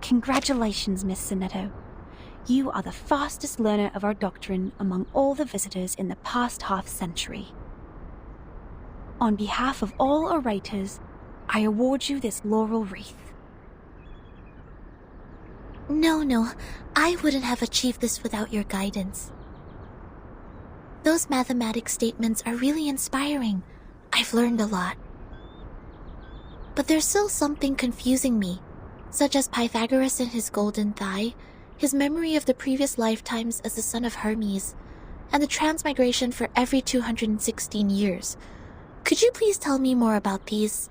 Congratulations, Miss Sonetto. You are the fastest learner of our doctrine among all the visitors in the past half-century. On behalf of all orators, I award you this laurel wreath. No, I wouldn't have achieved this without your guidance. Those mathematics statements are really inspiring. I've learned a lot. But there's still something confusing me, such as Pythagoras and his golden thigh, his memory of the previous lifetimes as the son of Hermes, and the transmigration for every 216 years. Could you please tell me more about these?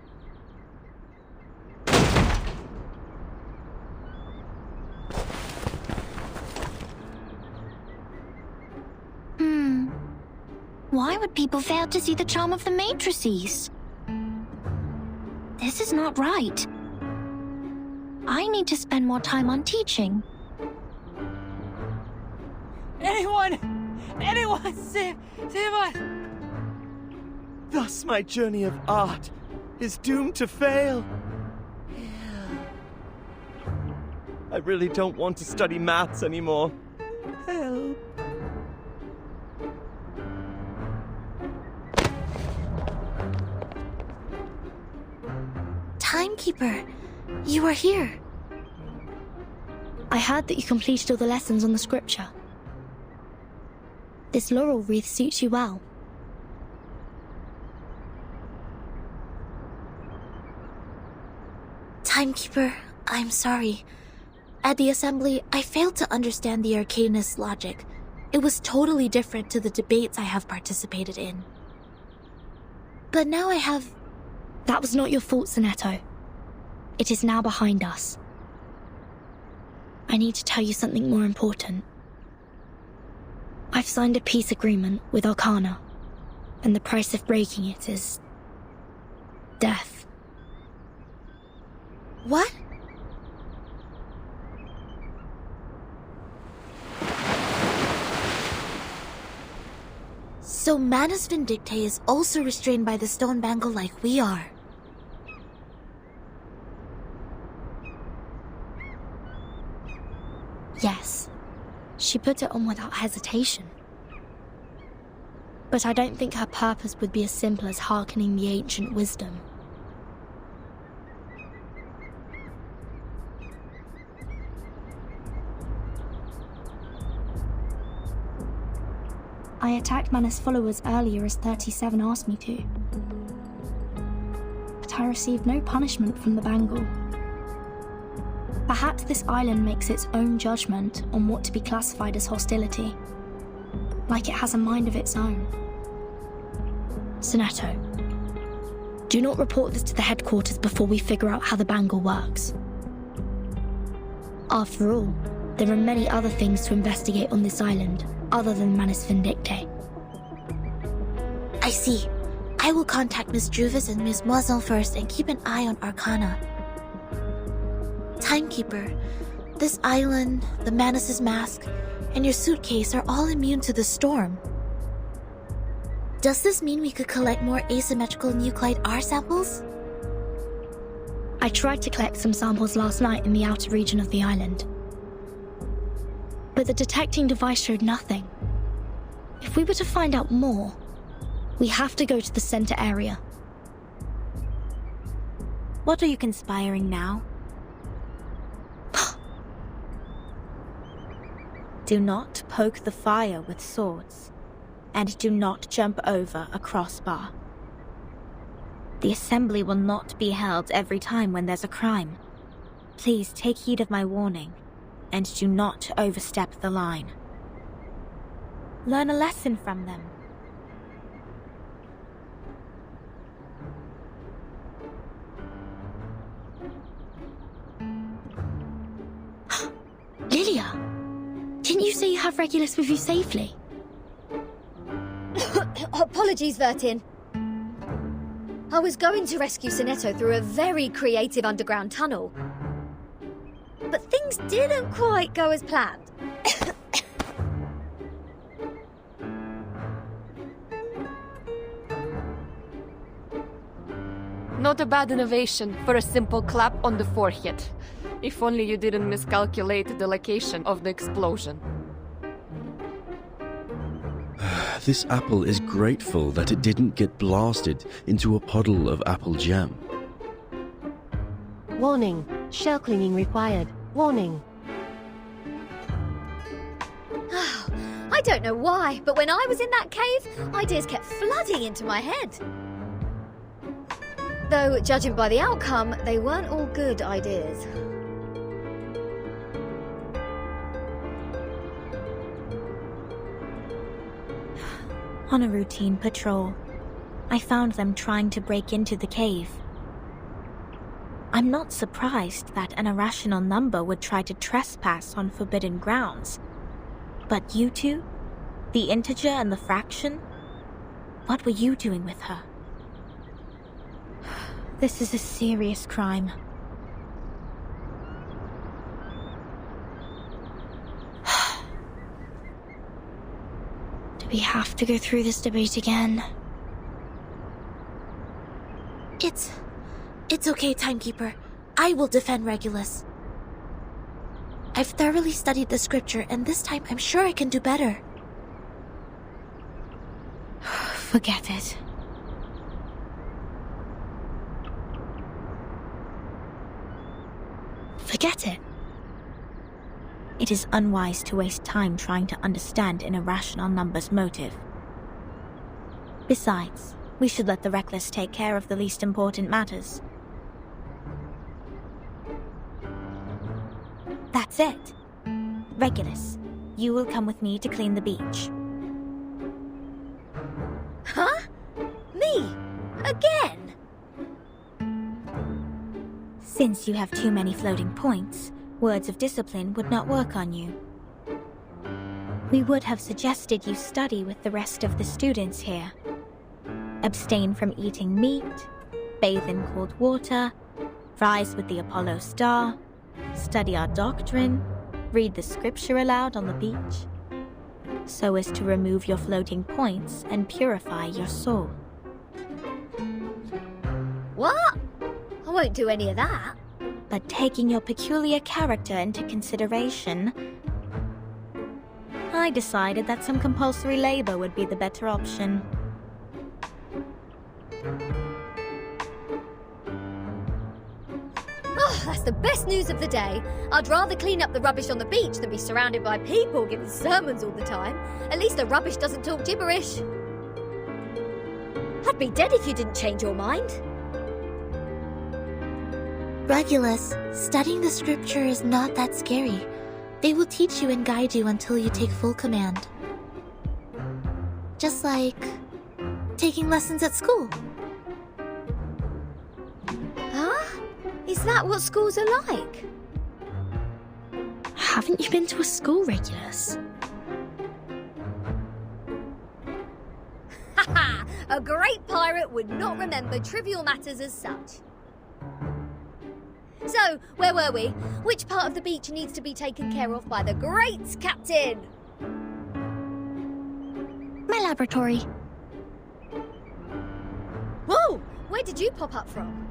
Why would people fail to see the charm of the matrices? This is not right. I need to spend more time on teaching. Anyone, save us! Thus my journey of art is doomed to fail. I really don't want to study maths anymore. Help. Timekeeper, you are here. I heard that you completed all the lessons on the scripture. This laurel wreath suits you well. Timekeeper, I'm sorry. At the assembly, I failed to understand the arcanist's logic. It was totally different to the debates I have participated in. But now I have... That was not your fault, Sonetto. It is now behind us. I need to tell you something more important. I've signed a peace agreement with Arcana, and the price of breaking it is... death. What? So Manus Vindictae is also restrained by the stone bangle like we are. Yes, she put it on without hesitation. But I don't think her purpose would be as simple as hearkening the ancient wisdom. I attacked Manus' followers earlier as 37 asked me to. But I received no punishment from the bangle. Perhaps this island makes its own judgment on what to be classified as hostility. Like it has a mind of its own. Sonetto, do not report this to the headquarters before we figure out how the bangle works. After all, there are many other things to investigate on this island, other than Manus Vindictae. I see. I will contact Miss Juvis and Miss Moiselle first and keep an eye on Arcana. Timekeeper, this island, the Manus' mask, and your suitcase are all immune to the storm. Does this mean we could collect more asymmetrical nuclide R samples? I tried to collect some samples last night in the outer region of the island. But the detecting device showed nothing. If we were to find out more, we have to go to the center area. What are you conspiring now? Do not poke the fire with swords, and do not jump over a crossbar. The assembly will not be held every time when there's a crime. Please take heed of my warning, and do not overstep the line. Learn a lesson from them. Lilia, didn't you say you have Regulus with you safely? Apologies, Vertin. I was going to rescue Sonetto through a very creative underground tunnel. But things didn't quite go as planned. Not a bad innovation for a simple clap on the forehead. If only you didn't miscalculate the location of the explosion. This apple is grateful that it didn't get blasted into a puddle of apple jam. Warning. Shell cleaning required. Warning. I don't know why, but when I was in that cave, ideas kept flooding into my head. Though, judging by the outcome, they weren't all good ideas. On a routine patrol, I found them trying to break into the cave. I'm not surprised that an irrational number would try to trespass on forbidden grounds. But you two? The integer and the fraction? What were you doing with her? This is a serious crime. Do we have to go through this debate again? It's okay, Timekeeper. I will defend Regulus. I've thoroughly studied the scripture, and this time I'm sure I can do better. Forget it. Forget it. It is unwise to waste time trying to understand an irrational number's motive. Besides, we should let the reckless take care of the least important matters. That's it. Regulus, you will come with me to clean the beach. Huh? Me? Again? Since you have too many floating points, words of discipline would not work on you. We would have suggested you study with the rest of the students here. Abstain from eating meat, bathe in cold water, rise with the Apollo star, study our doctrine, read the scripture aloud on the beach, so as to remove your floating points and purify your soul. What? I won't do any of that. But taking your peculiar character into consideration, I decided that some compulsory labor would be the better option. Oh, that's the best news of the day. I'd rather clean up the rubbish on the beach than be surrounded by people giving sermons all the time. At least the rubbish doesn't talk gibberish. I'd be dead if you didn't change your mind. Regulus, studying the scripture is not that scary. They will teach you and guide you until you take full command. Just like taking lessons at school. Huh? Is that what schools are like? Haven't you been to a school, Regulus? Haha! A great pirate would not remember trivial matters as such. So, where were we? Which part of the beach needs to be taken care of by the great captain? My laboratory. Whoa! Where did you pop up from?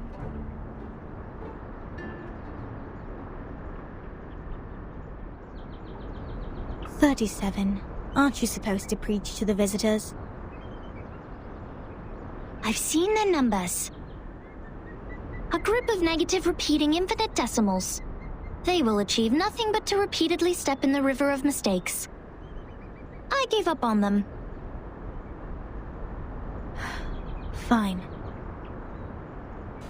"37. Aren't you supposed to preach to the visitors?" I've seen the numbers. A group of negative repeating infinite decimals. They will achieve nothing but to repeatedly step in the river of mistakes. I gave up on them. Fine.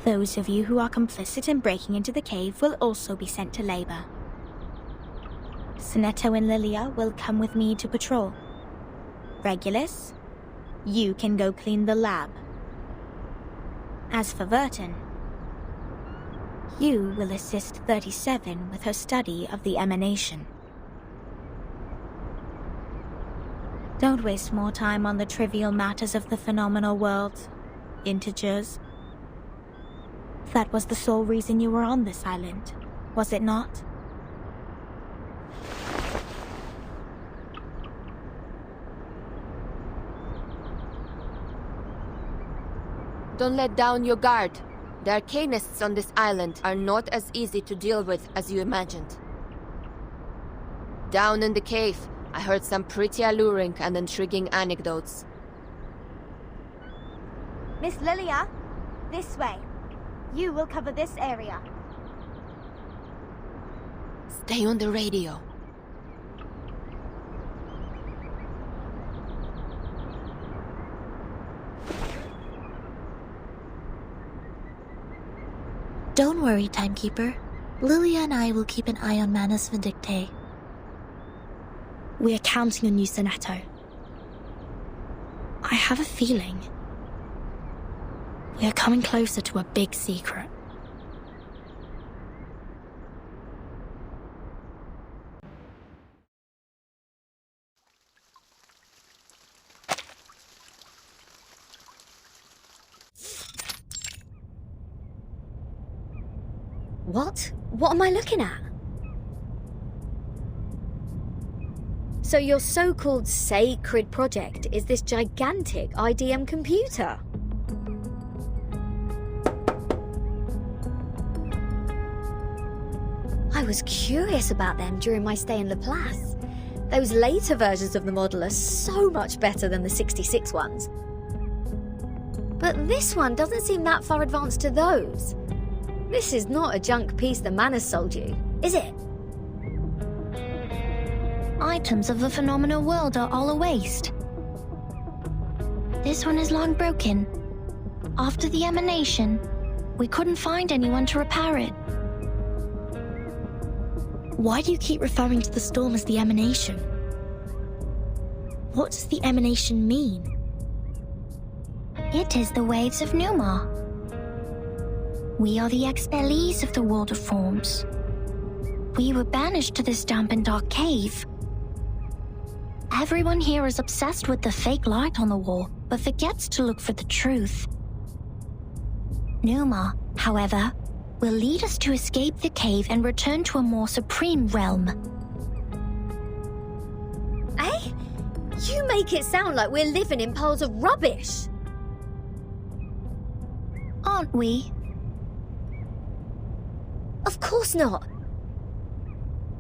Those of you who are complicit in breaking into the cave will also be sent to labor. Sinetto and Lilia will come with me to patrol. Regulus, you can go clean the lab. As for Verton, you will assist 37 with her study of the emanation. Don't waste more time on the trivial matters of the phenomenal world, integers. That was the sole reason you were on this island, was it not? Don't let down your guard. The arcanists on this island are not as easy to deal with as you imagined. Down in the cave, I heard some pretty alluring and intriguing anecdotes. Miss Lilia, this way. You will cover this area. Stay on the radio. Don't worry, Timekeeper. Lilia and I will keep an eye on Manus Vindictae. We are counting on you, Sonetto. I have a feeling we are coming closer to a big secret. What? What am I looking at? So your so-called sacred project is this gigantic IDM computer? I was curious about them during my stay in Laplace. Those later versions of the model are so much better than the 66 ones. But this one doesn't seem that far advanced to those. This is not a junk piece the Manus sold you, is it? Items of the phenomenal world are all a waste. This one is long broken. After the emanation, we couldn't find anyone to repair it. Why do you keep referring to the storm as the emanation? What does the emanation mean? It is the waves of Numa. We are the expellees of the world of forms. We were banished to this damp and dark cave. Everyone here is obsessed with the fake light on the wall, but forgets to look for the truth. Numa, however, will lead us to escape the cave and return to a more supreme realm. Eh? You make it sound like we're living in piles of rubbish. Aren't we? Of course not.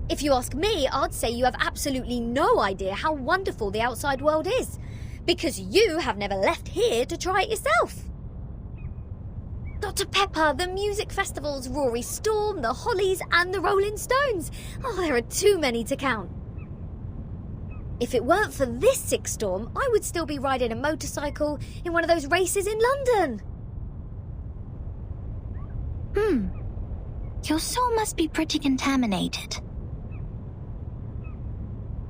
If you ask me, I'd say you have absolutely no idea how wonderful the outside world is, because you have never left here to try it yourself. Dr. Pepper, the music festivals, Rory Storm, the Hollies, and the Rolling Stones. Oh, there are too many to count. If it weren't for this sick storm, I would still be riding a motorcycle in one of those races in London. Your soul must be pretty contaminated.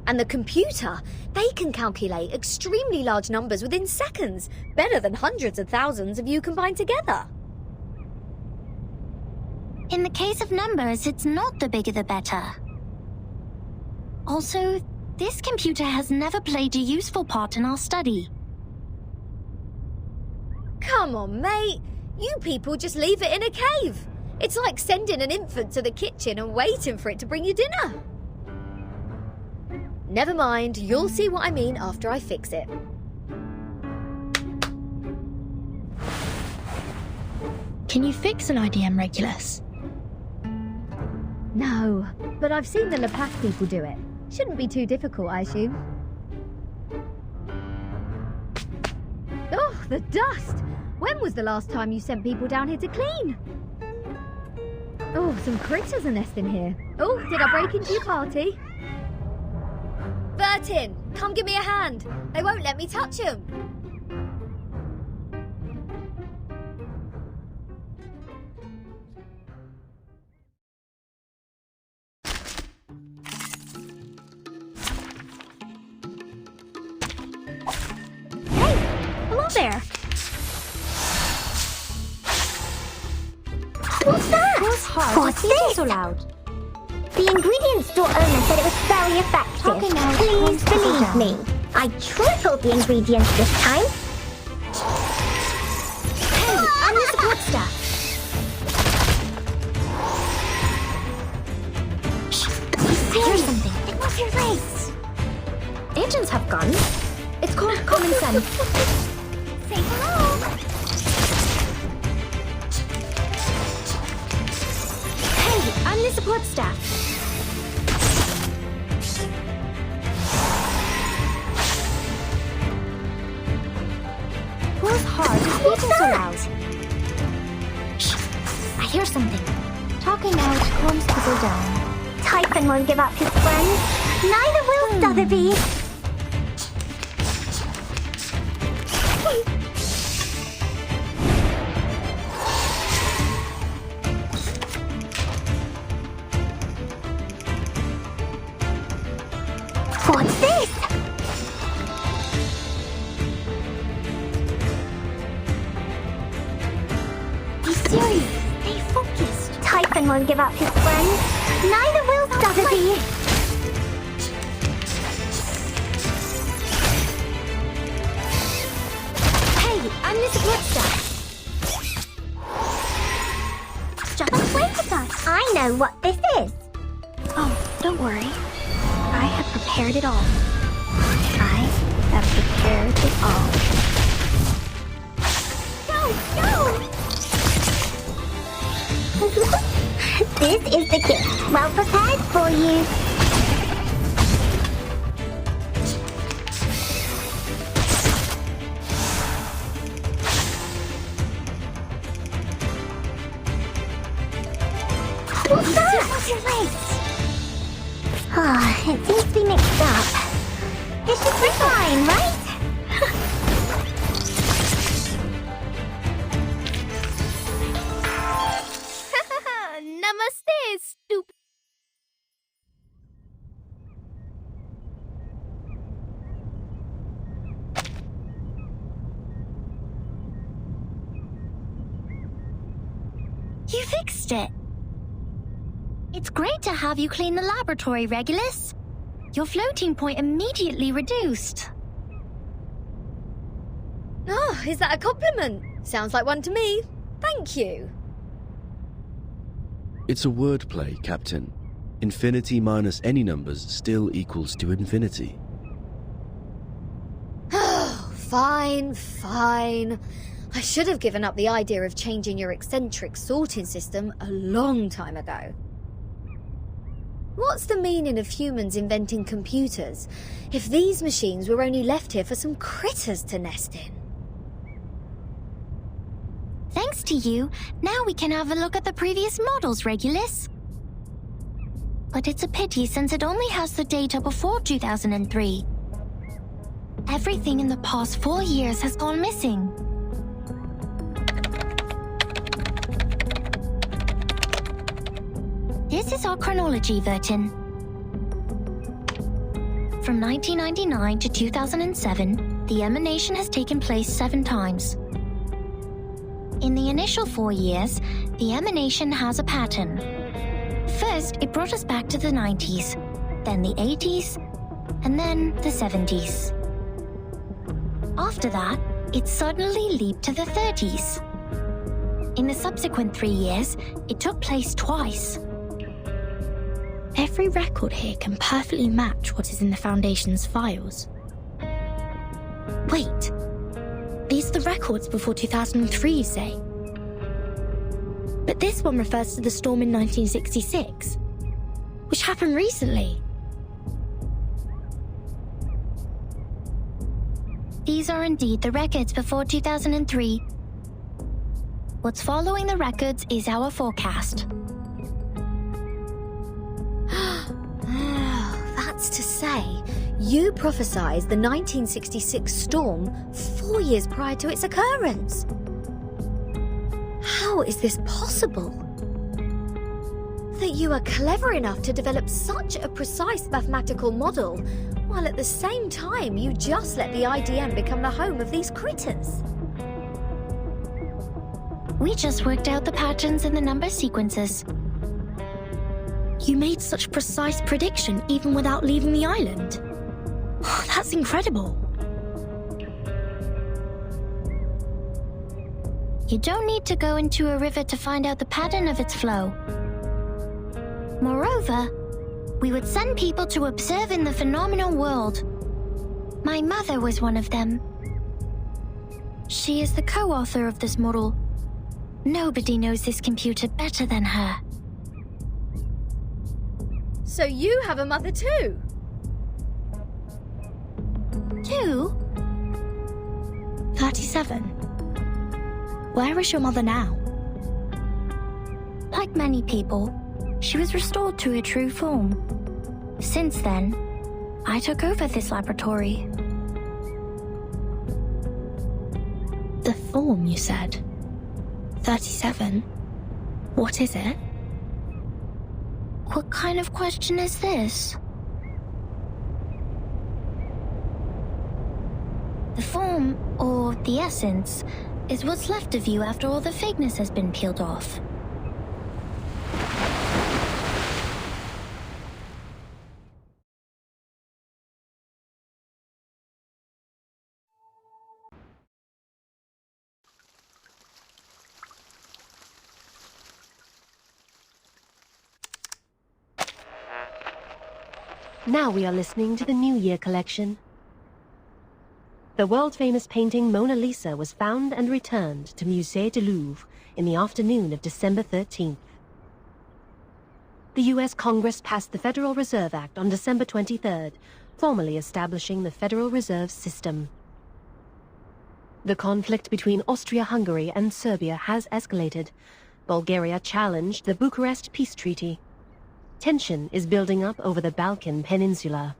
And the computer, they can calculate extremely large numbers within seconds, better than hundreds of thousands of you combined together. In the case of numbers, it's not the bigger the better. Also, this computer has never played a useful part in our study. Come on, mate. You people just leave it in a cave. It's like sending an infant to the kitchen and waiting for it to bring you dinner. Never mind, you'll see what I mean after I fix it. Can you fix an IDM Regulus? No, but I've seen the Laplace people do it. Shouldn't be too difficult, I assume. Oh, the dust! When was the last time you sent people down here to clean? Oh, some critters are nesting here. Oh, did I break into your party? Bertin, come give me a hand. They won't let me touch them. Hey, hello there. What's that? What's this? So loud. The ingredient store owner said it was very effective. Please believe me. I tripled the ingredients this time. Hey, I'm the support staff. Here's something. It was your race. Agents have guns. It's called common sense. Say hello. hard speaking so loud? Shh! I hear something. Talking out calms people down. Typhon won't give up his friends. Neither will Sotheby. What's this? Be serious. Stay focused. Typhon won't give up his friends. Neither will Sotheby. Hey, I'm Miss Blitzer. Just wait with us. I know what this is. Oh, don't worry. I have prepared it all. I have prepared it all. Go! This is the gift. Well prepared for you. What's that? It seems to be mixed up. This should be fine, right? Namaste, stupid. You fixed it. It's great to have you clean the laboratory, Regulus. Your floating point immediately reduced. Oh, is that a compliment? Sounds like one to me. Thank you. It's a wordplay, Captain. Infinity minus any numbers still equals to infinity. Oh, fine. I should have given up the idea of changing your eccentric sorting system a long time ago. What's the meaning of humans inventing computers if these machines were only left here for some critters to nest in? Thanks to you, now we can have a look at the previous models, Regulus. But it's a pity since it only has the data before 2003. Everything in the past 4 years has gone missing. This is our chronology, Vertin. From 1999 to 2007, the emanation has taken place 7 times. In the initial 4 years, the emanation has a pattern. First, it brought us back to the 90s, then the 80s, and then the 70s. After that, it suddenly leaped to the 30s. In the subsequent 3 years, it took place twice. Every record here can perfectly match what is in the Foundation's files. Wait, these are the records before 2003, you say? But this one refers to the storm in 1966, which happened recently. These are indeed the records before 2003. What's following the records is our forecast. That's to say, you prophesied the 1966 storm 4 years prior to its occurrence. How is this possible? That you are clever enough to develop such a precise mathematical model, while at the same time you just let the IDM become the home of these critters. We just worked out the patterns in the number sequences. You made such precise prediction even without leaving the island. That's incredible. You don't need to go into a river to find out the pattern of its flow. Moreover, we would send people to observe in the phenomenal world. My mother was one of them. She is the co-author of this model. Nobody knows this computer better than her. So you have a mother too? 2? 37. Where is your mother now? Like many people, she was restored to her true form. Since then, I took over this laboratory. The form, you said? 37? What is it? What kind of question is this? The form, or the essence, is what's left of you after all the fakeness has been peeled off. Now we are listening to the New Year collection. The world-famous painting Mona Lisa was found and returned to Musée du Louvre in the afternoon of December 13th. The U.S. Congress passed the Federal Reserve Act on December 23rd, formally establishing the Federal Reserve System. The conflict between Austria-Hungary and Serbia has escalated. Bulgaria challenged the Bucharest Peace Treaty. Tension is building up over the Balkan Peninsula.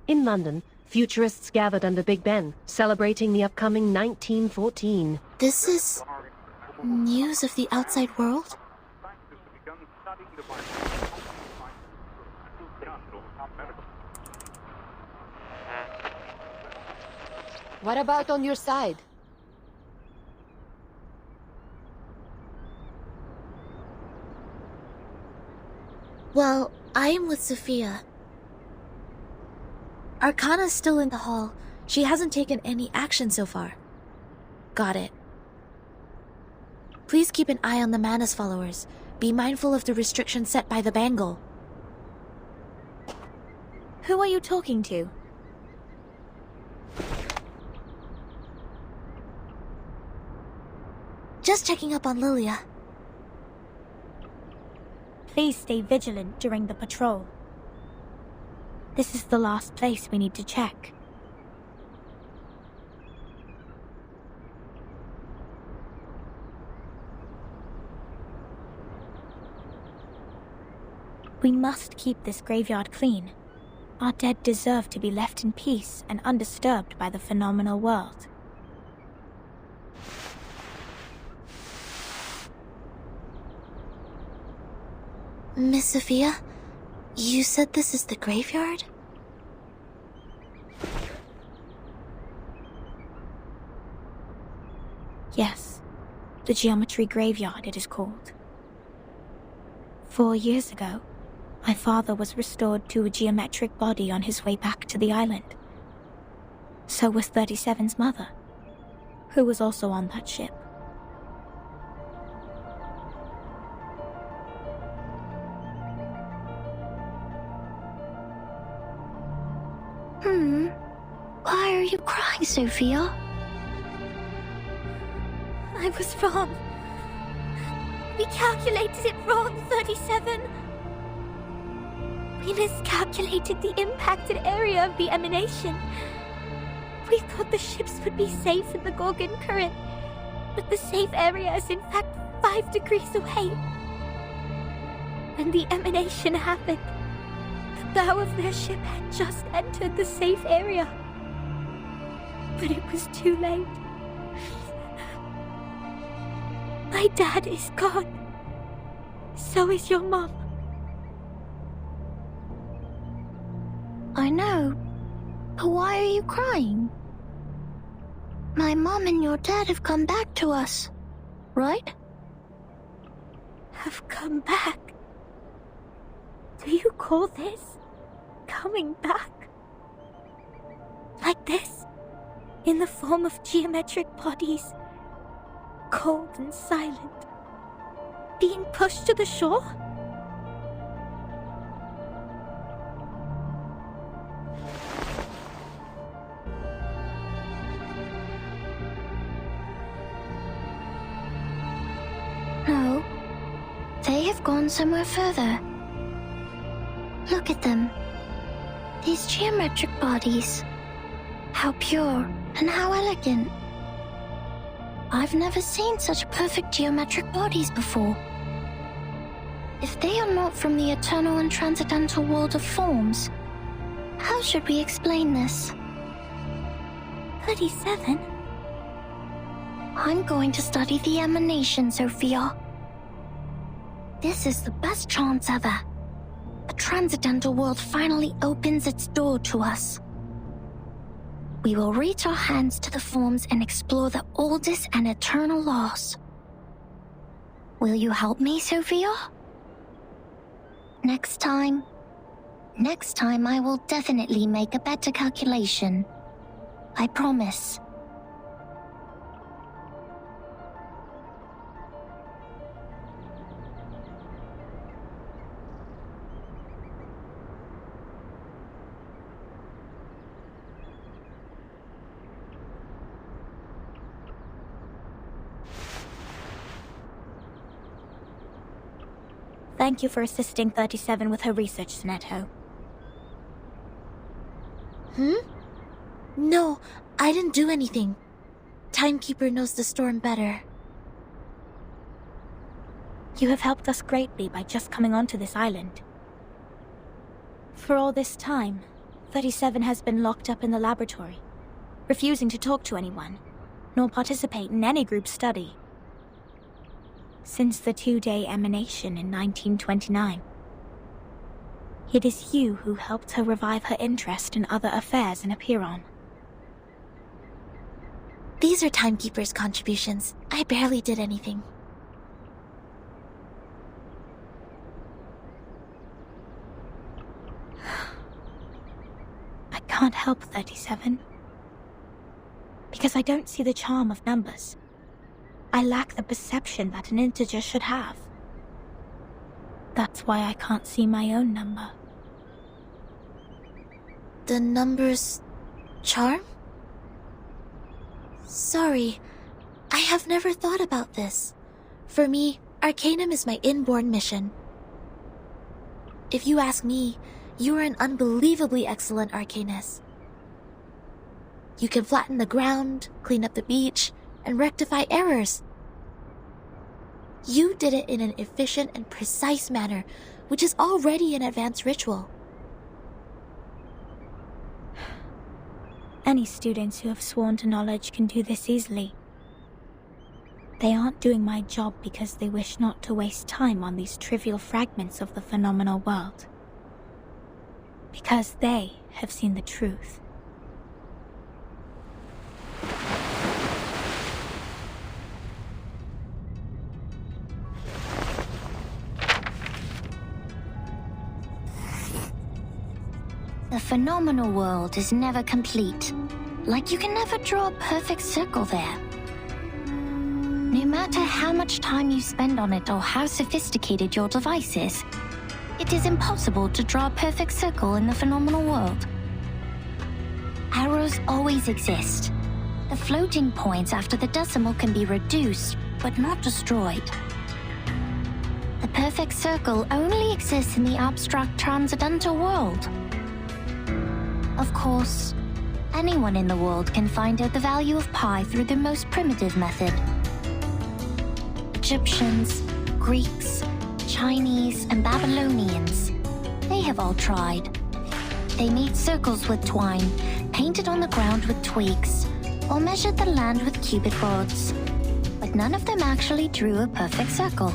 In London, futurists gathered under Big Ben, celebrating the upcoming 1914. This is news of the outside world? What about on your side? Well, I am with Sophia. Arcana's still in the hall. She hasn't taken any action so far. Got it. Please keep an eye on the Manus followers. Be mindful of the restrictions set by the Bangle. Who are you talking to? Just checking up on Lilia. Please stay vigilant during the patrol. This is the last place we need to check. We must keep this graveyard clean. Our dead deserve to be left in peace and undisturbed by the phenomenal world. Miss Sophia, you said this is the graveyard? Yes, the Geometry Graveyard it is called. 4 years ago, my father was restored to a geometric body on his way back to the island. So was 37's mother, who was also on that ship. Why are you crying, Sophia? I was wrong. We calculated it wrong, 37. We miscalculated the impacted area of the emanation. We thought the ships would be safe in the Gorgon current, but the safe area is in fact 5 degrees away. When the emanation happened, the bow of their ship had just entered the safe area. But it was too late. My dad is gone. So is your mom. I know, but why are you crying? My mom and your dad have come back to us, right? Have come back? Do you call this coming back? Like this? In the form of geometric bodies, cold and silent, being pushed to the shore? No, they have gone somewhere further. Look at them. These geometric bodies. How pure and how elegant. I've never seen such perfect geometric bodies before. If they are not from the eternal and transcendental world of forms, how should we explain this? 37? I'm going to study the emanation, Sophia. This is the best chance ever. The transcendental world finally opens its door to us. We will reach our hands to the forms and explore the oldest and eternal laws. Will you help me, Sophia? Next time I will definitely make a better calculation. I promise. Thank you for assisting 37 with her research, Sneto. No, I didn't do anything. Timekeeper knows the storm better. You have helped us greatly by just coming onto this island. For all this time, 37 has been locked up in the laboratory, refusing to talk to anyone, nor participate in any group study. Since the 2-day emanation in 1929. It is you who helped her revive her interest in other affairs in Apiron. These are Timekeeper's contributions. I barely did anything. I can't help 37. Because I don't see the charm of numbers. I lack the perception that an integer should have. That's why I can't see my own number. The number's charm? Sorry, I have never thought about this. For me, Arcanum is my inborn mission. If you ask me, you are an unbelievably excellent Arcanist. You can flatten the ground, clean up the beach, and rectify errors. You did it in an efficient and precise manner, which is already an advanced ritual. Any students who have sworn to knowledge can do this easily. They aren't doing my job because they wish not to waste time on these trivial fragments of the phenomenal world. Because they have seen the truth. The phenomenal world is never complete. Like you can never draw a perfect circle there. No matter how much time you spend on it or how sophisticated your device is, it is impossible to draw a perfect circle in the phenomenal world. Arrows always exist. The floating points after the decimal can be reduced, but not destroyed. The perfect circle only exists in the abstract transcendental world. Of course, anyone in the world can find out the value of pi through the most primitive method. Egyptians, Greeks, Chinese, and Babylonians, they have all tried. They made circles with twine, painted on the ground with twigs, or measured the land with cubic rods, but none of them actually drew a perfect circle.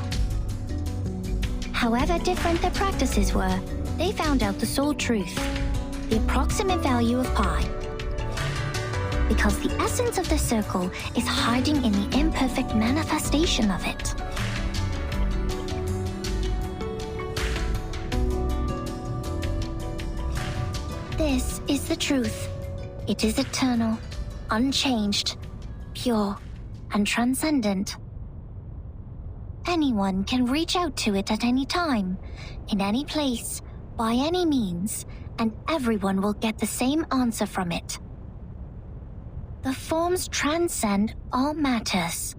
However different their practices were, they found out the sole truth. The approximate value of pi. Because the essence of the circle is hiding in the imperfect manifestation of it. This is the truth. It is eternal, unchanged, pure, and transcendent. Anyone can reach out to it at any time, in any place, by any means, and everyone will get the same answer from it. The forms transcend all matters.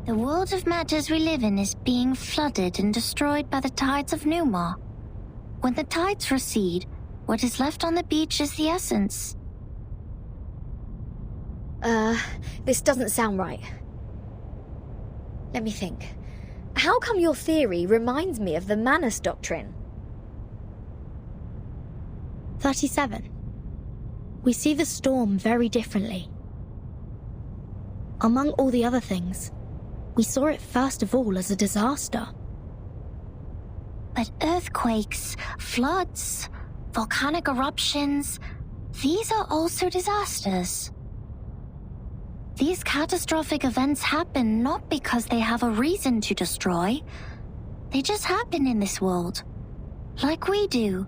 The world of matters we live in is being flooded and destroyed by the tides of Numa. When the tides recede, What is left on the beach is the essence. This doesn't sound right. Let me think. How come your theory reminds me of the Manus Doctrine? 37. We see the storm very differently. Among all the other things, we saw it first of all as a disaster. But earthquakes, floods, volcanic eruptions, these are also disasters. These catastrophic events happen not because they have a reason to destroy. They just happen in this world, like we do.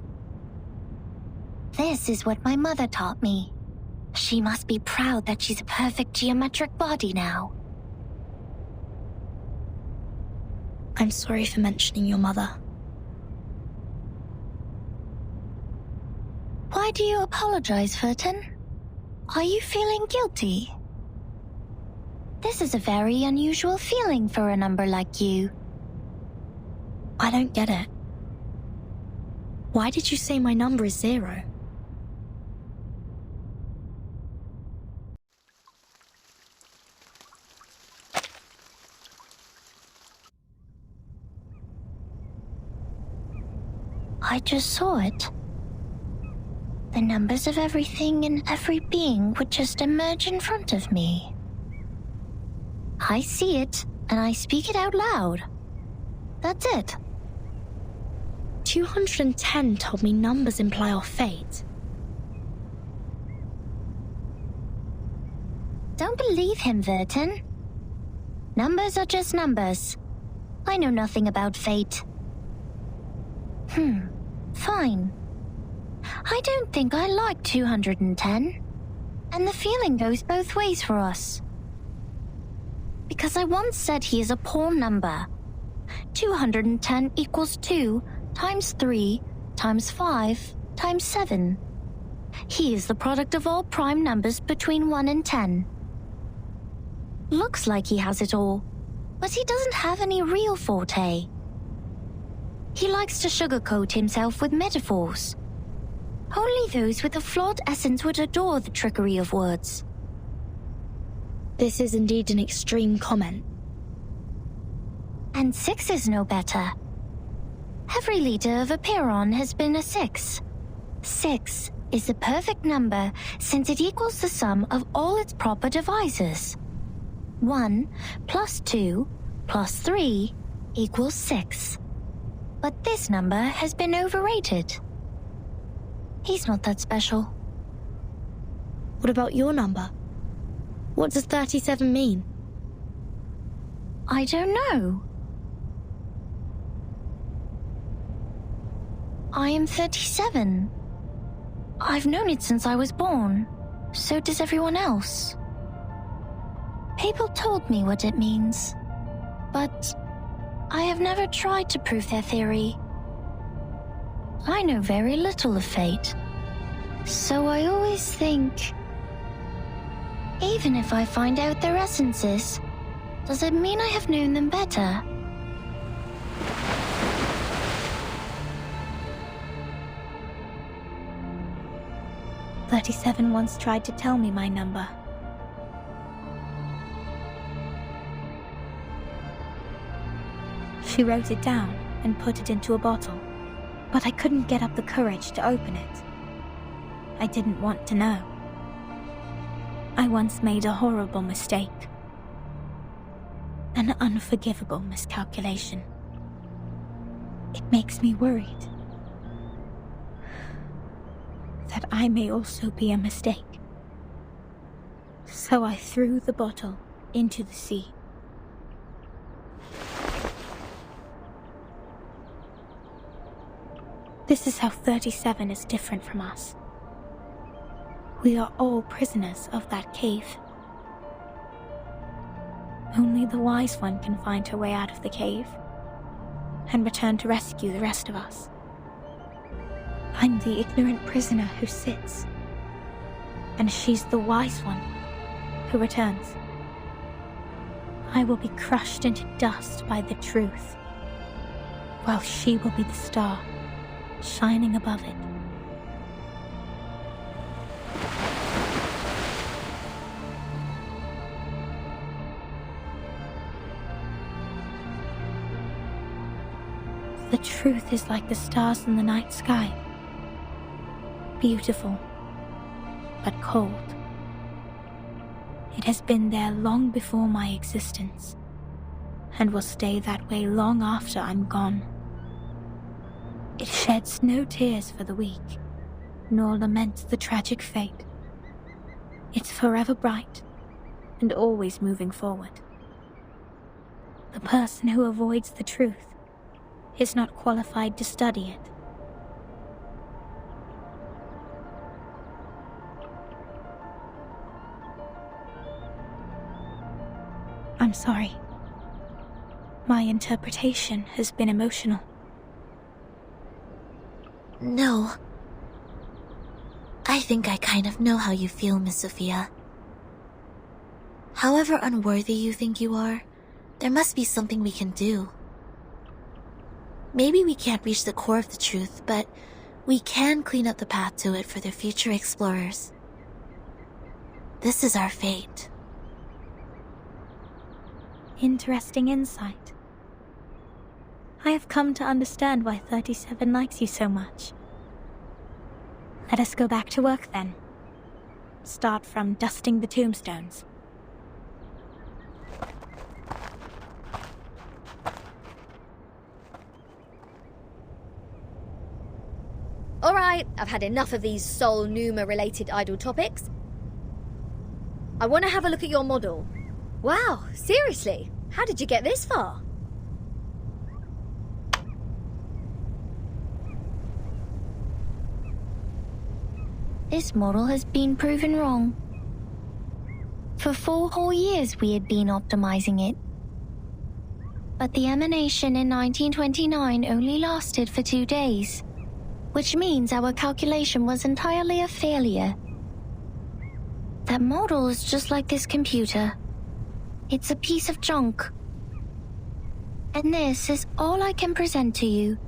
This is what my mother taught me. She must be proud that she's a perfect geometric body now. I'm sorry for mentioning your mother. Why do you apologize, Furton? Are you feeling guilty? This is a very unusual feeling for a number like you. I don't get it. Why did you say my number is 0? I just saw it. The numbers of everything and every being would just emerge in front of me. I see it, and I speak it out loud. That's it. 210 told me numbers imply our fate. Don't believe him, Verton. Numbers are just numbers. I know nothing about fate. Fine. I don't think I like 210. And the feeling goes both ways for us. Because I once said he is a poor number. 210 equals 2 times 3 times 5 times 7. He is the product of all prime numbers between 1 and 10. Looks like he has it all, but he doesn't have any real forte. He likes to sugarcoat himself with metaphors. Only those with a flawed essence would adore the trickery of words. This is indeed an extreme comment. And 6 is no better. Every leader of a Pyrrhon has been a 6. 6 is the perfect number since it equals the sum of all its proper divisors. 1 plus 2 plus 3 equals 6. But this number has been overrated. He's not that special. What about your number? What does 37 mean? I don't know. I am 37. I've known it since I was born. So does everyone else. People told me what it means, but I have never tried to prove their theory. I know very little of fate, so I always think, even if I find out their essences, does it mean I have known them better? "37 once tried to tell me my number. She wrote it down and put it into a bottle, but I couldn't get up the courage to open it. I didn't want to know. I once made a horrible mistake. An unforgivable miscalculation. It makes me worried that I may also be a mistake. So I threw the bottle into the sea. This is how 37 is different from us. We are all prisoners of that cave. Only the wise one can find her way out of the cave and return to rescue the rest of us. I'm the ignorant prisoner who sits, and she's the wise one who returns. I will be crushed into dust by the truth, while she will be the star shining above it. The truth is like the stars in the night sky. Beautiful, but cold. It has been there long before my existence, and will stay that way long after I'm gone. It sheds no tears for the weak, nor laments the tragic fate. It's forever bright, and always moving forward. The person who avoids the truth is not qualified to study it. I'm sorry. My interpretation has been emotional. No. I think I kind of know how you feel, Miss Sophia. However unworthy you think you are, there must be something we can do. Maybe we can't reach the core of the truth, but we can clean up the path to it for the future explorers. This is our fate. Interesting insight. I have come to understand why 37 likes you so much. Let us go back to work then. Start from dusting the tombstones. Alright, I've had enough of these Sol Numa related idle topics. I want to have a look at your model. Wow, seriously? How did you get this far? This model has been proven wrong. For 4 whole years we had been optimizing it. But the emanation in 1929 only lasted for 2 days, which means our calculation was entirely a failure. That model is just like this computer. It's a piece of junk. And this is all I can present to you.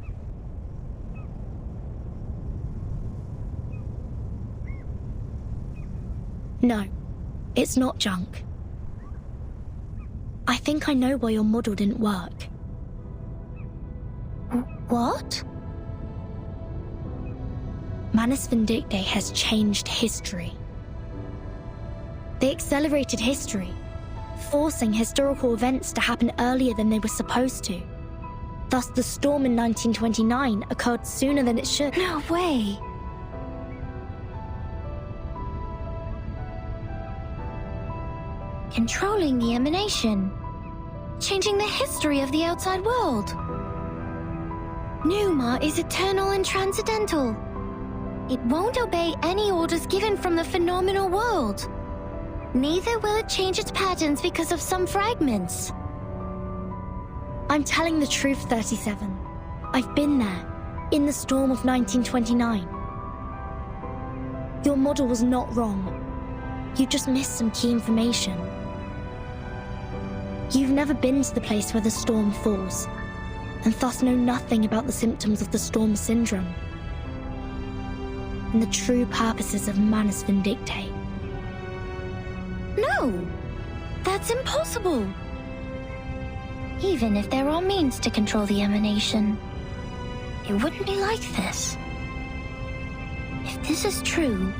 No, it's not junk. I think I know why your model didn't work. What? Manus Vindictae has changed history. They accelerated history, forcing historical events to happen earlier than they were supposed to. Thus, the storm in 1929 occurred sooner than it should. No way! Controlling the emanation. Changing the history of the outside world. Numa is eternal and transcendental. It won't obey any orders given from the phenomenal world. Neither will it change its patterns because of some fragments. I'm telling the truth, 37. I've been there, in the storm of 1929. Your model was not wrong. You just missed some key information. You've never been to the place where the storm falls, and thus know nothing about the symptoms of the storm syndrome and the true purposes of Manus Vindictae. No! That's impossible! Even if there are means to control the emanation, it wouldn't be like this. If this is true,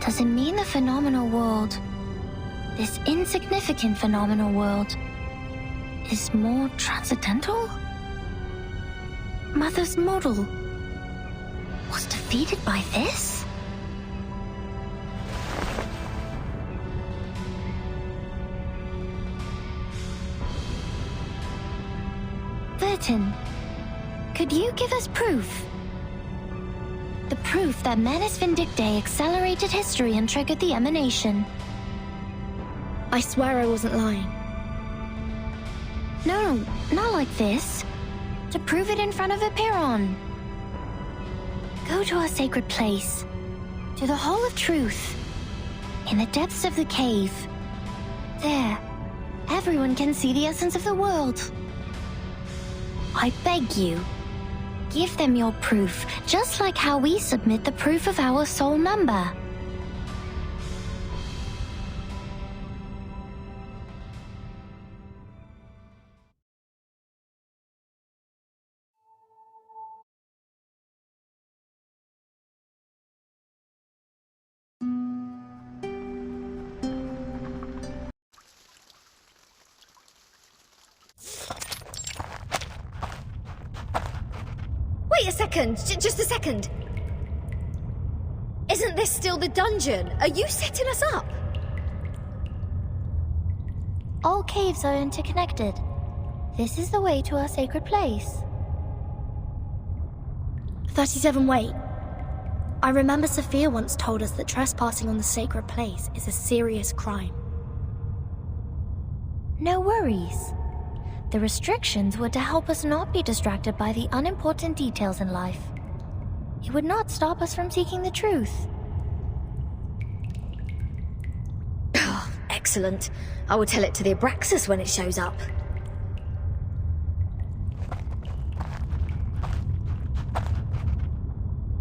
does it mean the phenomenal world, this insignificant phenomenal world, is more transcendental? Mother's model was defeated by this? Vertin, could you give us proof? The proof that Manus Vindictae accelerated history and triggered the emanation. I swear I wasn't lying. No, not like this. To prove it in front of Epiron. Go to our sacred place. To the Hall of Truth. In the depths of the cave. There, everyone can see the essence of the world. I beg you, give them your proof, just like how we submit the proof of our soul number. Wait a second, just a second. Isn't this still the dungeon? Are you setting us up? All caves are interconnected. This is the way to our sacred place. 37, wait. I remember Sophia once told us that trespassing on the sacred place is a serious crime. No worries. The restrictions were to help us not be distracted by the unimportant details in life. It would not stop us from seeking the truth. Oh, excellent. I will tell it to the Abraxas when it shows up.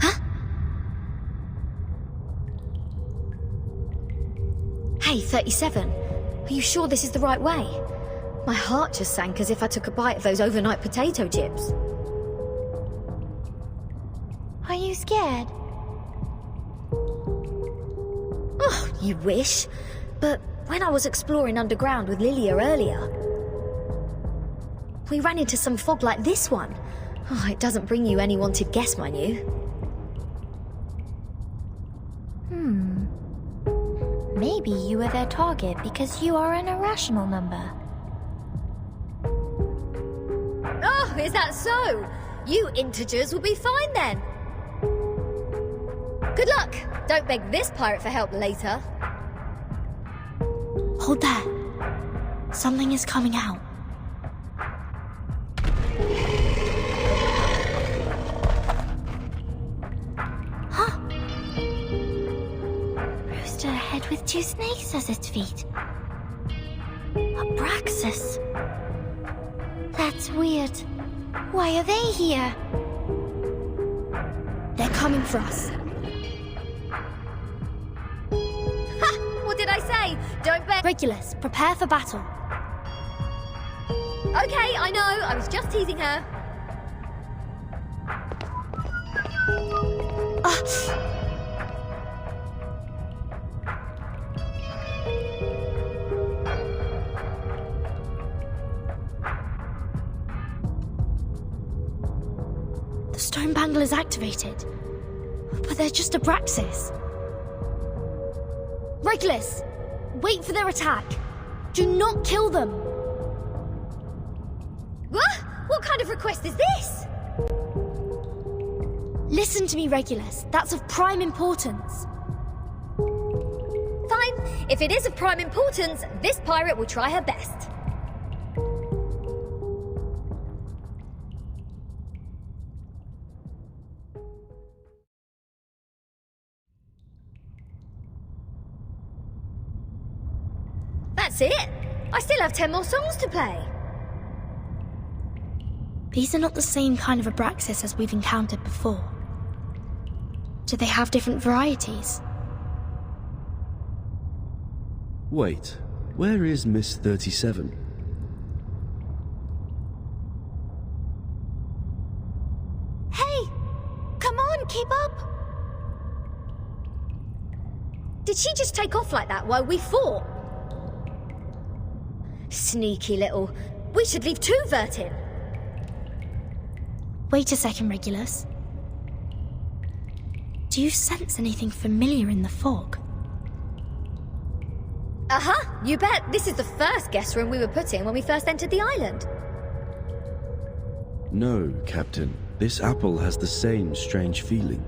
Huh? Hey, 37. Are you sure this is the right way? My heart just sank as if I took a bite of those overnight potato chips. Are you scared? Oh, you wish. But when I was exploring underground with Lilia earlier, we ran into some fog like this one. Oh, it doesn't bring you any wanted guests, mind you. Maybe you were their target because you are an irrational number. Oh, is that so? You integers will be fine then. Good luck. Don't beg this pirate for help later. Hold there. Something is coming out. Huh? Rooster head with two snakes as its feet. Abraxas. That's weird. Why are they here? They're coming for us. Ha! What did I say? Don't beg. Regulus, prepare for battle. Okay, I know. I was just teasing her. The stone bangle is activated. But they're just Abraxas. Regulus, wait for their attack. Do not kill them. What kind of request is this? Listen to me, Regulus. That's of prime importance. Fine. If it is of prime importance, this pirate will try her best. That's it. I still have 10 more songs to play. These are not the same kind of Abraxas as we've encountered before. Do they have different varieties? Wait, where is Miss 37? Hey! Come on, keep up! Did she just take off like that while we fought? Sneaky little. We should leave two Vert in. Wait a second, Regulus. Do you sense anything familiar in the fog? Uh-huh, you bet. This is the first guest room we were put in when we first entered the island. No, Captain. This apple has the same strange feeling.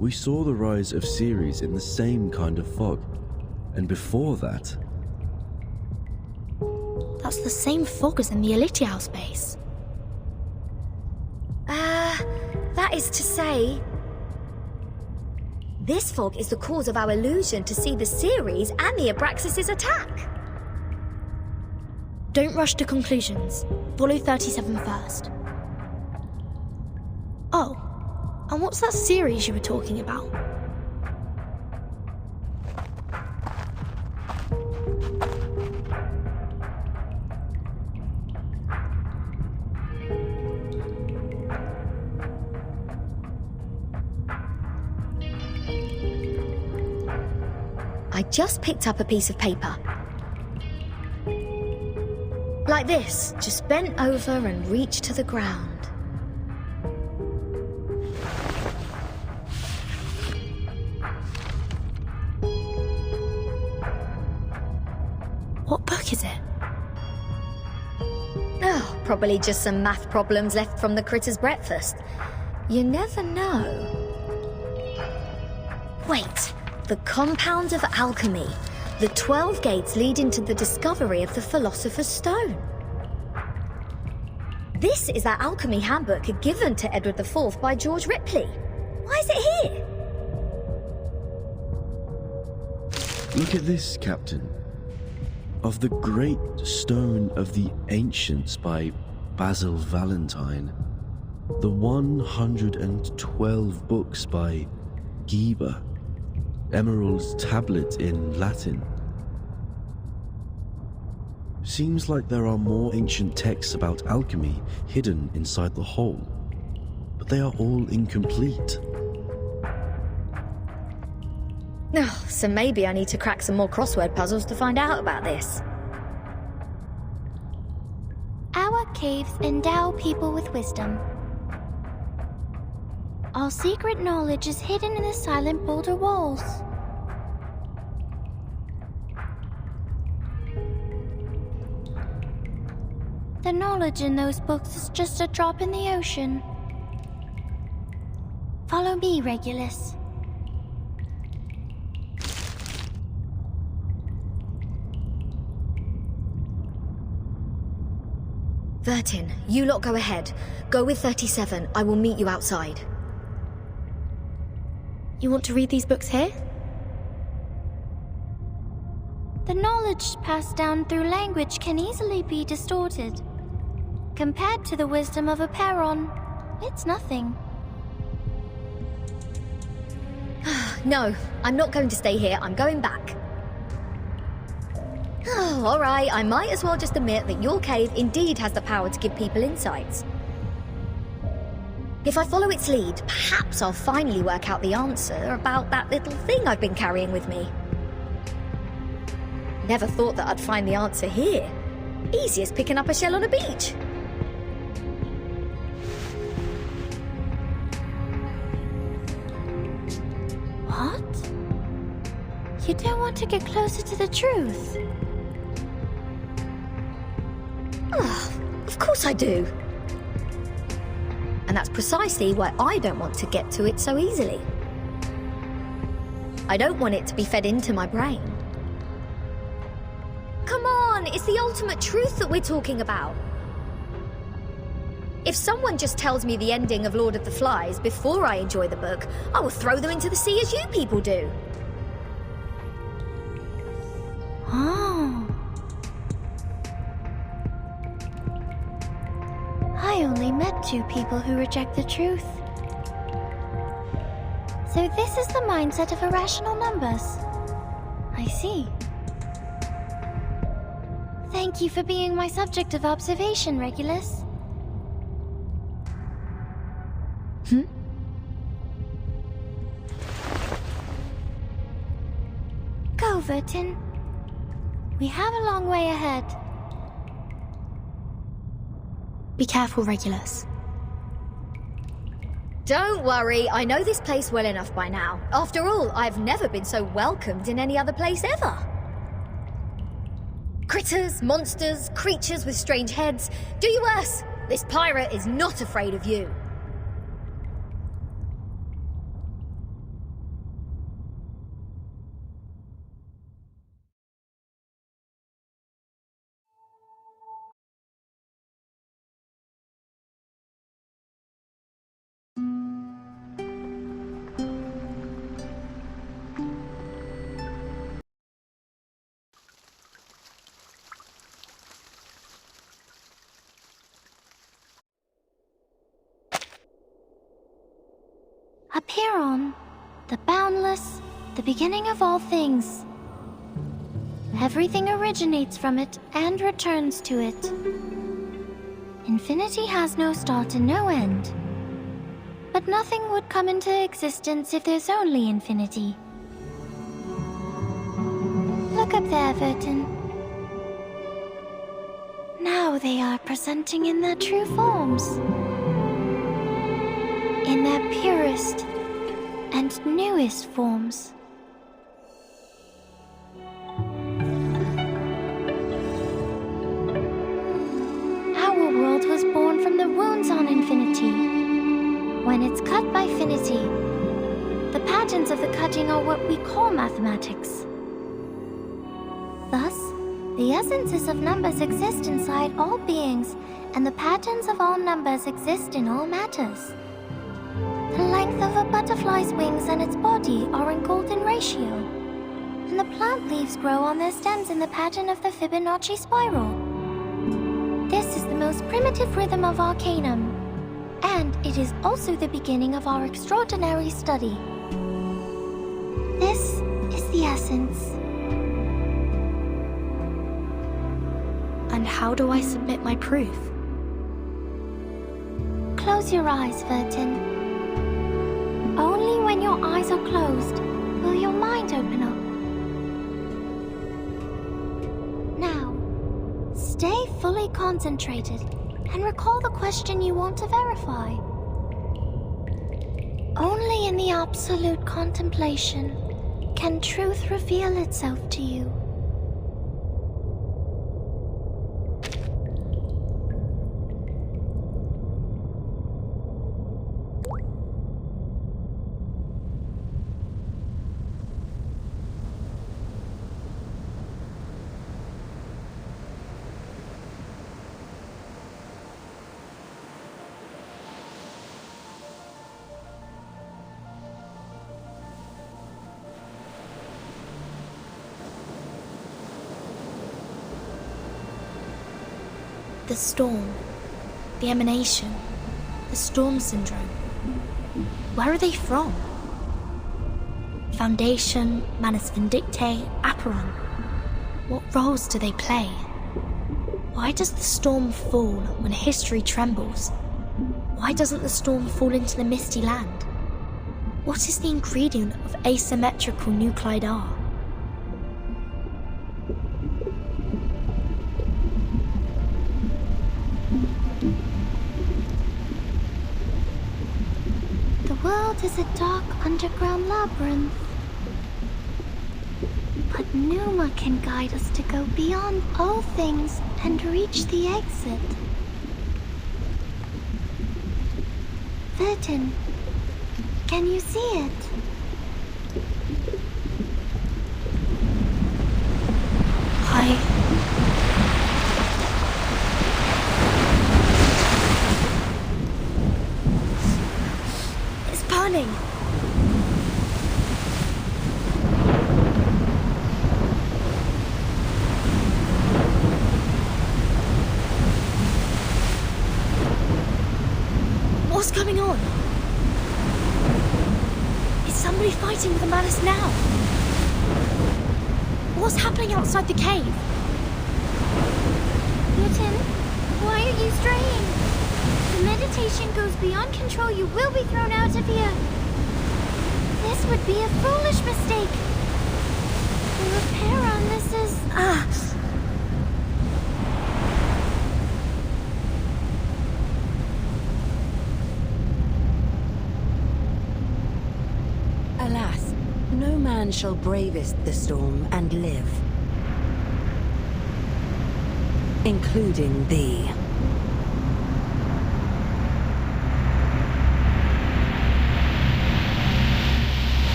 We saw the rise of Ceres in the same kind of fog. And before that... That's the same fog as in the Elitial space. That is to say... This fog is the cause of our illusion to see the Ceres and the Abraxas' attack. Don't rush to conclusions. Follow 37 first. Oh, and what's that series you were talking about? I just picked up a piece of paper. Like this, just bent over and reached to the ground. Probably just some math problems left from the critter's breakfast. You never know. Wait, the compound of alchemy. The 12 gates leading to the discovery of the Philosopher's Stone. This is that alchemy handbook given to Edward IV by George Ripley. Why is it here? Look at this, Captain. Of the Great Stone of the Ancients by Basil Valentine. The 112 books by Geber. Emerald's tablet in Latin. Seems like there are more ancient texts about alchemy hidden inside the whole, but they are all incomplete. Oh, so maybe I need to crack some more crossword puzzles to find out about this. Our caves endow people with wisdom. Our secret knowledge is hidden in the silent boulder walls. The knowledge in those books is just a drop in the ocean. Follow me, Regulus. Vertin, you lot go ahead. Go with 37. I will meet you outside. You want to read these books here? The knowledge passed down through language can easily be distorted. Compared to the wisdom of a Perron, it's nothing. No, I'm not going to stay here. I'm going back. Oh, all right. I might as well just admit that your cave indeed has the power to give people insights. If I follow its lead, perhaps I'll finally work out the answer about that little thing I've been carrying with me. Never thought that I'd find the answer here. Easy as picking up a shell on a beach. What? You don't want to get closer to the truth? Oh, of course I do. And that's precisely why I don't want to get to it so easily. I don't want it to be fed into my brain. Come on, it's the ultimate truth that we're talking about. If someone just tells me the ending of Lord of the Flies before I enjoy the book, I will throw them into the sea as you people do. Oh. I only met 2 people who reject the truth. So this is the mindset of irrational numbers. I see. Thank you for being my subject of observation, Regulus. Go, Vertin. We have a long way ahead. Be careful, Regulus. Don't worry, I know this place well enough by now. After all, I've never been so welcomed in any other place ever. Critters, monsters, creatures with strange heads. Do you worse. This pirate is not afraid of you. A Perron, the boundless, the beginning of all things. Everything originates from it and returns to it. Infinity has no start and no end. But nothing would come into existence if there's only infinity. Look up there, Vertin. Now they are presenting in their true forms. In their purest and newest forms. Our world bounds on infinity. When it's cut by finity, the patterns of the cutting are what we call mathematics. Thus, the essences of numbers exist inside all beings, and the patterns of all numbers exist in all matters. The length of a butterfly's wings and its body are in golden ratio, and the plant leaves grow on their stems in the pattern of the Fibonacci spiral. This is the most primitive rhythm of Arcanum, and it is also the beginning of our extraordinary study. This is the essence. And how do I submit my proof? Close your eyes, Vertin. Only when your eyes are closed will your mind open up. Now, stay fully concentrated and recall the question you want to verify. Only in the absolute contemplation can truth reveal itself to you. The storm, the emanation, the storm syndrome. Where are they from? Foundation, Manus Vindictae, Aperon. What roles do they play? Why does the storm fall when history trembles? Why doesn't the storm fall into the misty land? What is the ingredient of asymmetrical nuclide R? The world is a dark underground labyrinth. But Numa can guide us to go beyond all things and reach the exit. Vertin, can you see it? It's burning! What's going on? Is somebody fighting with the Manus now? What's happening outside the cave? Vertin, why are you straying? The meditation goes beyond control. You will be thrown out of here. This would be a foolish mistake. The repair on this is... Alas, no man shall bravest the storm and live. Including thee.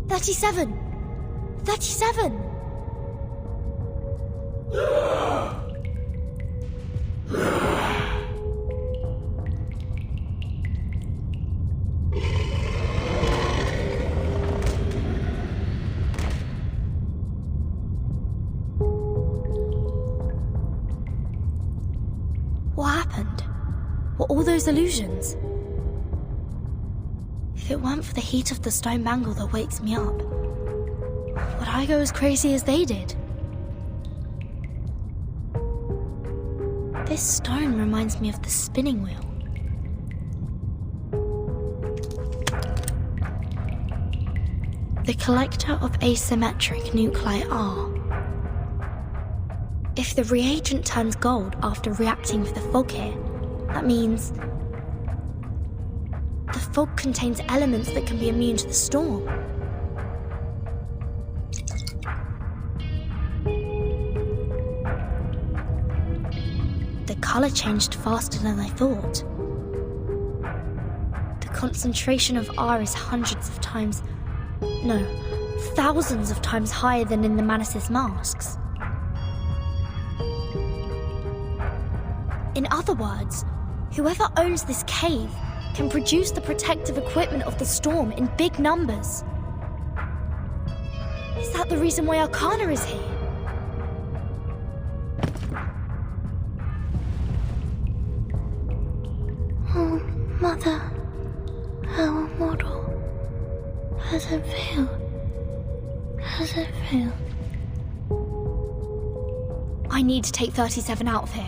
"37! 37! What happened? Were all those illusions? If it weren't for the heat of the stone bangle that wakes me up, would I go as crazy as they did? This stone reminds me of the spinning wheel. The collector of asymmetric nuclei R. If the reagent turns gold after reacting with the fog here, that means the fog contains elements that can be immune to the storm. colour changed faster than I thought. The concentration of R is hundreds of times, no, thousands of times higher than in the Manus' masks. In other words, whoever owns this cave can produce the protective equipment of the storm in big numbers. Is that the reason why Arcana is here? Oh, Mother, our model. How's it feel? How's it feel? I need to take 37 out of here.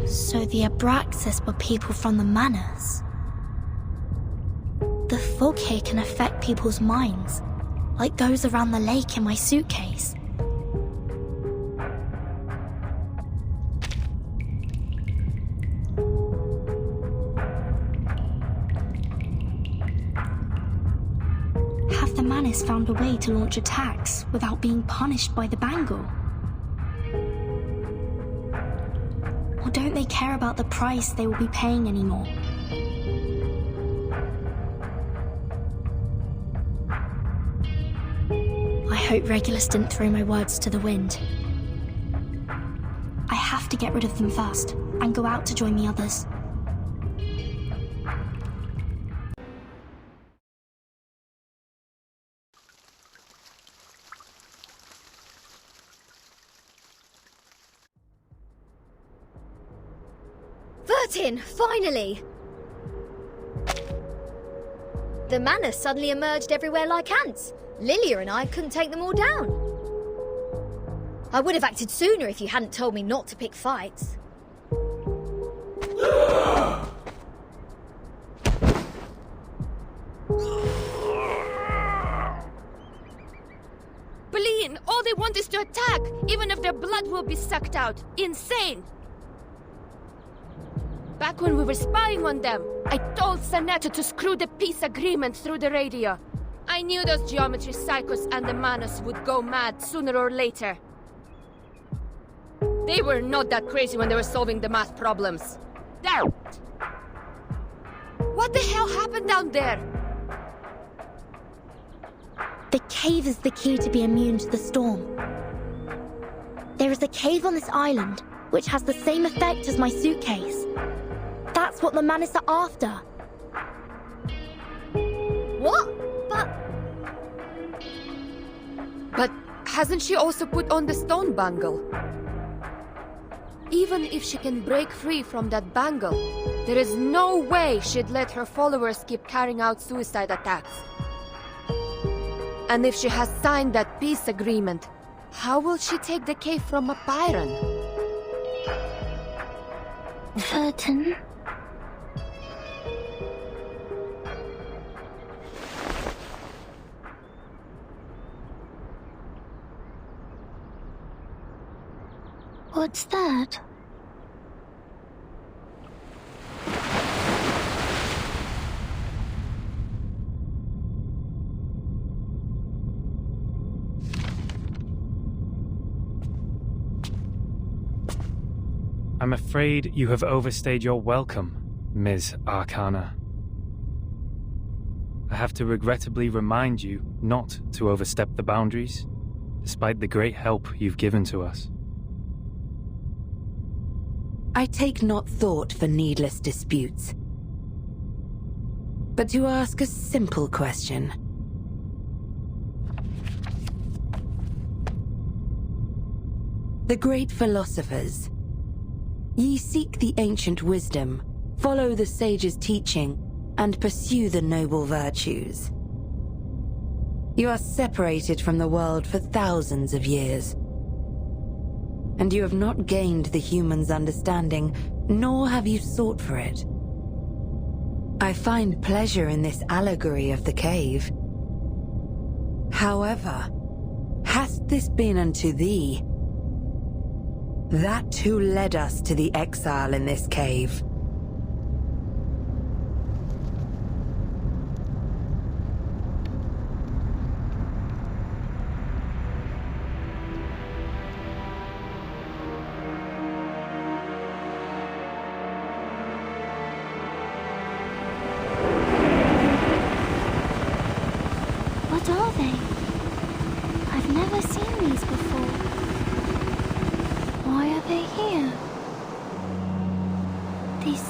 So the Abraxas were people from the Manus. The fog here can affect people's minds, like those around the lake in my suitcase. Have the Manus found a way to launch attacks without being punished by the Bangle? Or don't they care about the price they will be paying anymore? I hope Regulus didn't throw my words to the wind. I have to get rid of them first, and go out to join the others. Vertin, finally! The Manus suddenly emerged everywhere like ants. Lilia and I couldn't take them all down. I would have acted sooner if you hadn't told me not to pick fights. Bleen, all they want is to attack, even if their blood will be sucked out. Insane! Back when we were spying on them, I told Sanetta to screw the peace agreement through the radio. I knew those geometry psychos and the Manus would go mad sooner or later. They were not that crazy when they were solving the math problems. There! What the hell happened down there? The cave is the key to be immune to the storm. There is a cave on this island, which has the same effect as my suitcase. That's what the Manus are after. What? But hasn't she also put on the stone bangle? Even if she can break free from that bangle, there is no way she'd let her followers keep carrying out suicide attacks. And if she has signed that peace agreement, how will she take the cave from a Byron? Vertin? What's that? I'm afraid you have overstayed your welcome, Ms. Arcana. I have to regrettably remind you not to overstep the boundaries, despite the great help you've given to us. I take not thought for needless disputes, but to ask a simple question. The great philosophers, ye seek the ancient wisdom, follow the sage's teaching, and pursue the noble virtues. You are separated from the world for thousands of years, and you have not gained the human's understanding, nor have you sought for it. I find pleasure in this allegory of the cave. However, hast this been unto thee? That who led us to the exile in this cave.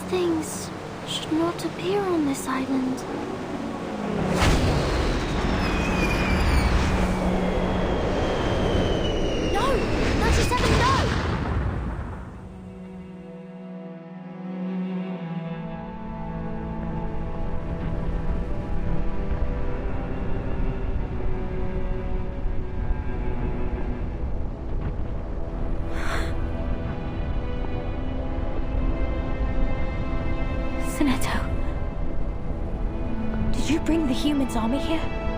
things should not appear on this island. No! 37, no! Did you bring the humans' army here?